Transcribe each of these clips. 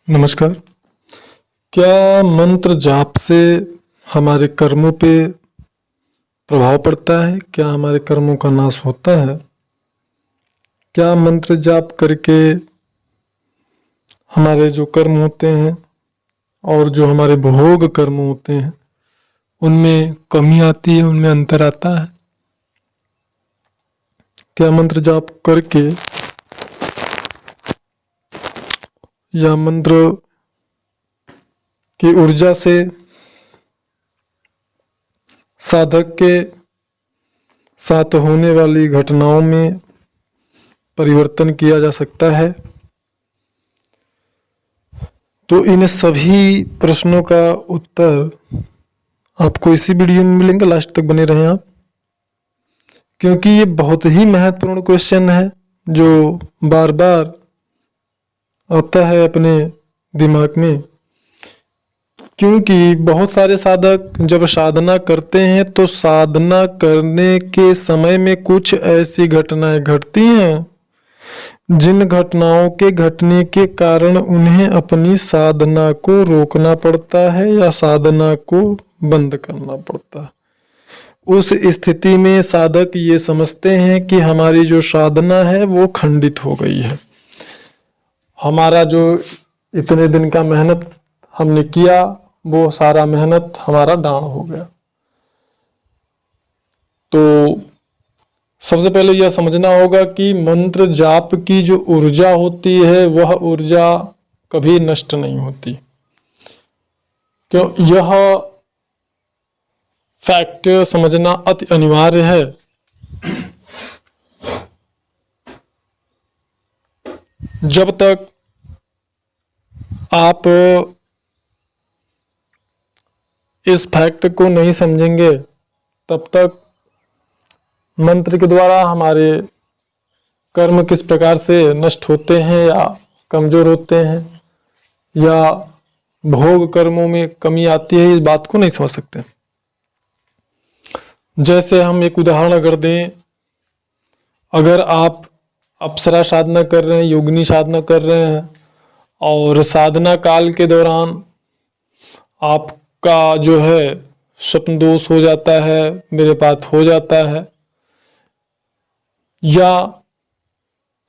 नमस्कार। क्या मंत्र जाप से हमारे कर्मों पे प्रभाव पड़ता है? क्या हमारे कर्मों का नाश होता है? क्या मंत्र जाप करके हमारे जो कर्म होते हैं और जो हमारे भोग कर्म होते हैं उनमें कमी आती है, उनमें अंतर आता है? क्या मंत्र जाप करके या मंत्र की ऊर्जा से साधक के साथ होने वाली घटनाओं में परिवर्तन किया जा सकता है? तो इन सभी प्रश्नों का उत्तर आपको इसी वीडियो में मिलेंगे। लास्ट तक बने रहें आप, क्योंकि ये बहुत ही महत्वपूर्ण क्वेश्चन है जो बार बार आता है अपने दिमाग में। क्योंकि बहुत सारे साधक जब साधना करते हैं तो साधना करने के समय में कुछ ऐसी घटनाएं घटती हैं जिन घटनाओं के घटने के कारण उन्हें अपनी साधना को रोकना पड़ता है या साधना को बंद करना पड़ता है। उस स्थिति में साधक ये समझते हैं कि हमारी जो साधना है वो खंडित हो गई है, हमारा जो इतने दिन का मेहनत हमने किया वो सारा मेहनत हमारा डांड हो गया। तो सबसे पहले यह समझना होगा कि मंत्र जाप की जो ऊर्जा होती है वह ऊर्जा कभी नष्ट नहीं होती। क्यों? यह फैक्ट समझना अति अनिवार्य है। जब तक आप इस फैक्ट को नहीं समझेंगे तब तक मंत्र के द्वारा हमारे कर्म किस प्रकार से नष्ट होते हैं या कमजोर होते हैं या भोग कर्मों में कमी आती है, इस बात को नहीं समझ सकते। जैसे हम एक उदाहरण अगर दें, अगर आप अप्सरा साधना कर रहे हैं, योगिनी साधना कर रहे हैं और साधना काल के दौरान आपका जो है स्वप्न दोष हो जाता है, मेरे पास हो जाता है, या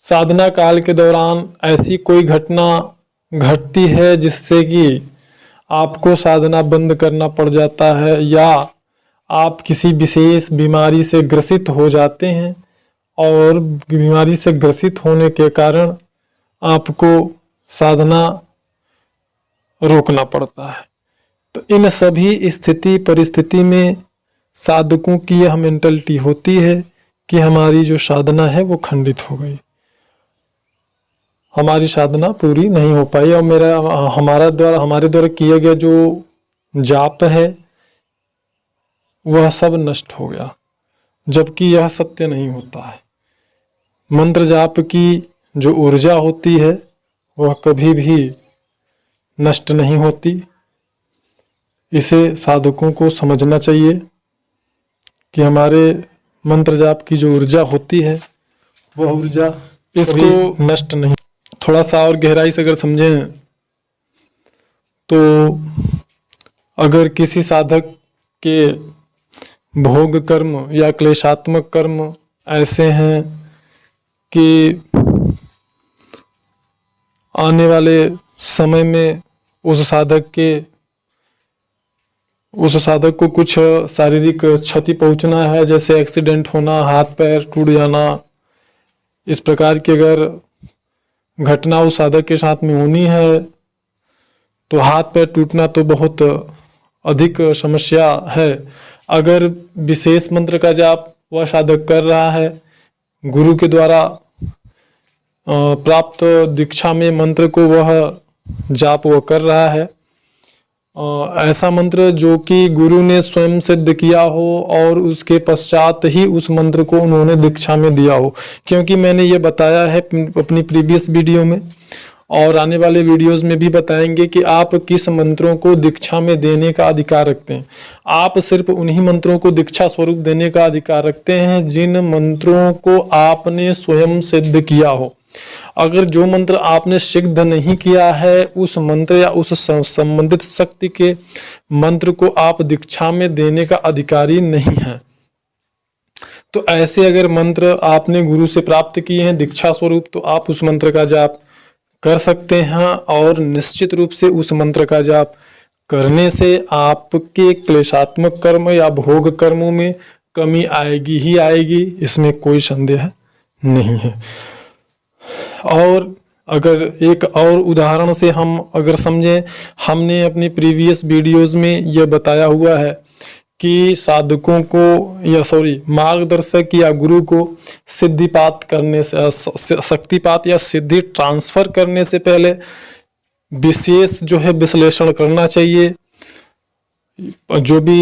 साधना काल के दौरान ऐसी कोई घटना घटती है जिससे कि आपको साधना बंद करना पड़ जाता है, या आप किसी विशेष बीमारी से ग्रसित हो जाते हैं और बीमारी से ग्रसित होने के कारण आपको साधना रोकना पड़ता है, तो इन सभी स्थिति परिस्थिति में साधकों की यह मेंटलिटी होती है कि हमारी जो साधना है वो खंडित हो गई, हमारी साधना पूरी नहीं हो पाई और हमारे द्वारा किया गया जो जाप है वह सब नष्ट हो गया, जबकि यह सत्य नहीं होता है। मंत्र जाप की जो ऊर्जा होती है वह कभी भी नष्ट नहीं होती। इसे साधकों को समझना चाहिए कि हमारे मंत्र जाप की जो ऊर्जा होती है वह ऊर्जा इसको नष्ट नहीं। थोड़ा सा और गहराई से अगर समझें तो अगर किसी साधक के भोग कर्म या क्लेशात्मक कर्म ऐसे हैं कि आने वाले समय में उस साधक को कुछ शारीरिक क्षति पहुंचना है, जैसे एक्सीडेंट होना, हाथ पैर टूट जाना, इस प्रकार की अगर घटना उस साधक के साथ में होनी है तो हाथ पैर टूटना तो बहुत अधिक समस्या है। अगर विशेष मंत्र का जाप वह साधक कर रहा है, गुरु के द्वारा प्राप्त दीक्षा में मंत्र को वह जाप वह कर रहा है, ऐसा मंत्र जो कि गुरु ने स्वयं सिद्ध किया हो और उसके पश्चात ही उस मंत्र को उन्होंने दीक्षा में दिया हो। क्योंकि मैंने ये बताया है अपनी प्रीवियस वीडियो में और आने वाले वीडियोस में भी बताएंगे कि आप किस मंत्रों को दीक्षा में देने का अधिकार रखते हैं। आप सिर्फ उन्हीं मंत्रों को दीक्षा स्वरूप देने का अधिकार रखते हैं जिन मंत्रों को आपने स्वयं सिद्ध किया हो। अगर जो मंत्र आपने सिद्ध नहीं किया है, उस मंत्र या उस संबंधित शक्ति के मंत्र को आप दीक्षा में देने का अधिकारी नहीं है। तो ऐसे अगर मंत्र आपने गुरु से प्राप्त किए हैं दीक्षा स्वरूप, तो आप उस मंत्र का जाप कर सकते हैं, और निश्चित रूप से उस मंत्र का जाप करने से आपके क्लेशात्मक कर्म या भोग कर्मों में कमी आएगी ही आएगी, इसमें कोई संदेह नहीं है। और अगर एक और उदाहरण से हम अगर समझें, हमने अपनी प्रीवियस वीडियोस में यह बताया हुआ है कि साधकों को या मार्गदर्शक या गुरु को सिद्धिपात करने से, शक्तिपात या सिद्धि ट्रांसफर करने से पहले विशेष जो है विश्लेषण करना चाहिए। जो भी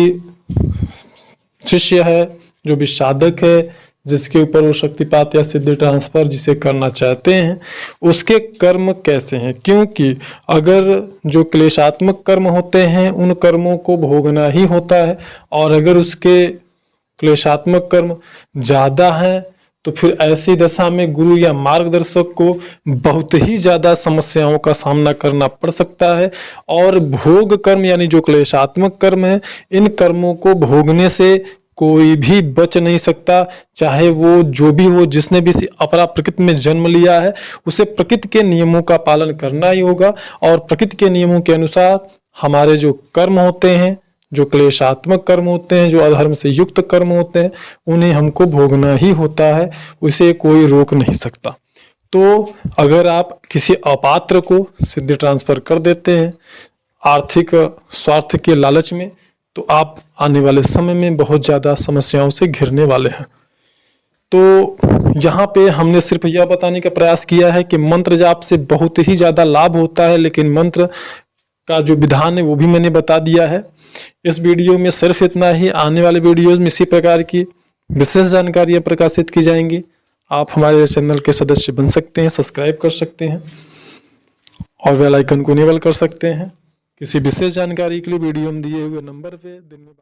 शिष्य है, जो भी साधक है, जिसके ऊपर वो शक्तिपात या सिद्धि ट्रांसफर जिसे करना चाहते हैं, उसके कर्म कैसे हैं। क्योंकि अगर जो क्लेशात्मक कर्म होते हैं उन कर्मों को भोगना ही होता है, और अगर उसके क्लेशात्मक कर्म ज़्यादा हैं तो फिर ऐसी दशा में गुरु या मार्गदर्शक को बहुत ही ज़्यादा समस्याओं का सामना करना पड़ सकता है। और भोग कर्म यानी जो क्लेशात्मक कर्म है, इन कर्मों को भोगने से कोई भी बच नहीं सकता, चाहे वो जो भी हो, जिसने भी अपरा प्रकृति में जन्म लिया है, उसे प्रकृति के नियमों का पालन करना ही होगा। और प्रकृति के नियमों के अनुसार हमारे जो कर्म होते हैं, जो क्लेशात्मक कर्म होते हैं, जो अधर्म से युक्त कर्म होते हैं, उन्हें हमको भोगना ही होता है, उसे कोई रोक नहीं सकता। तो अगर आप किसी अपात्र को सिद्धि ट्रांसफर कर देते हैं आर्थिक स्वार्थ के लालच में, तो आप आने वाले समय में बहुत ज़्यादा समस्याओं से घिरने वाले हैं। तो यहाँ पे हमने सिर्फ यह बताने का प्रयास किया है कि मंत्र जाप से बहुत ही ज़्यादा लाभ होता है, लेकिन मंत्र का जो विधान है वो भी मैंने बता दिया है। इस वीडियो में सिर्फ इतना ही। आने वाले वीडियोज़ में इसी प्रकार की विशेष जानकारियाँ प्रकाशित की जाएंगी। आप हमारे चैनल के सदस्य बन सकते हैं, सब्सक्राइब कर सकते हैं और बेल आइकन को इनेबल कर सकते हैं। किसी विशेष जानकारी के लिए वीडियो में दिए हुए नंबर पे दिन में